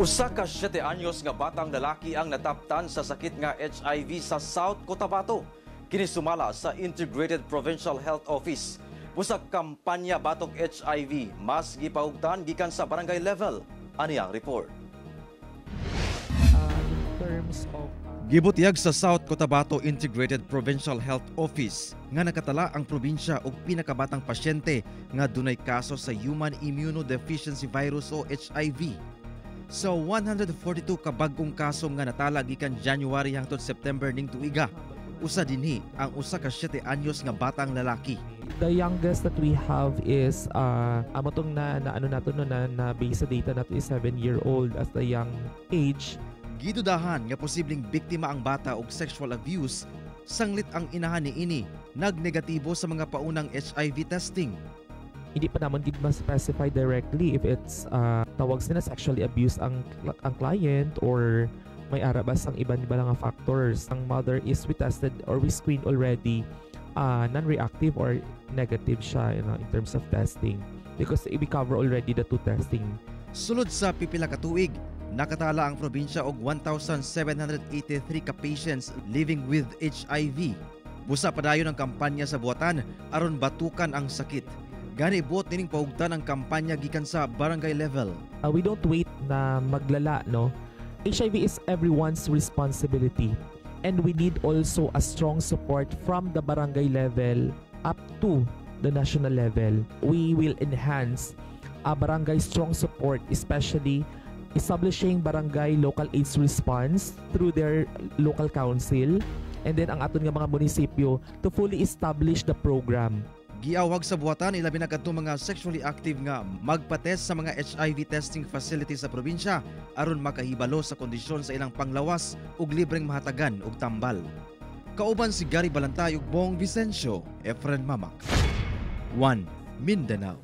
Usa ka 7 anyos nga batang lalaki ang nataptan sa sakit nga HIV sa South Cotabato. Kini sumala sa Integrated Provincial Health Office. Usa kampanya batok HIV mas gipaugtan gikan sa barangay level. Ani ang report. In terms of Gibutiyag sa South Cotabato Integrated Provincial Health Office nga nakatala ang probinsya og pinakabatang pasyente nga dunay kaso sa Human Immunodeficiency Virus o HIV. Sa 142 ka bag-ong kaso nga natala gikan January hangtod September ning tuiga, usa dinhi ang usa ka 7 anyos nga batang lalaki. the youngest that we have is amotong na base sa data nato is 7-year-old as the young age. Gidudahan nga posibleng biktima ang bata og sexual abuse, sanglit ang inahan niini nagnegatibo sa mga paunang HIV testing. Hindi pa naman gid ma-specify directly if it's tawag sila sexually abused ang client or may arabas ang iban nga factors. Ang mother is we tested or we screened already non-reactive or negative siya in terms of testing because we cover already the 2 testing. Sulod sa pipila ka tuig, nakatala ang probinsya og 1,783 ka patients living with HIV. Busa padayon ang kampanya sa buhatan aron batukan ang sakit. Gani buot nining paugtan ang kampanya gikan sa barangay level. We don't wait na maglala, no? HIV is everyone's responsibility. And we need also a strong support from the barangay level up to the national level. We will enhance barangay strong support, especially establishing barangay local AIDS response through their local council. And then ang aton nga mga munisipyo to fully establish the program. Giawag sa buhatan ilabi na kadtong mga sexually active nga magpatest sa mga HIV testing facilities sa probinsya aron makahibalo sa kondisyon sa ilang panglawas ug libreng mahatagan og tambal. Kauban si Gary Balantay ug Bong Vicencio, Efren Mamak. 1 Mindanao.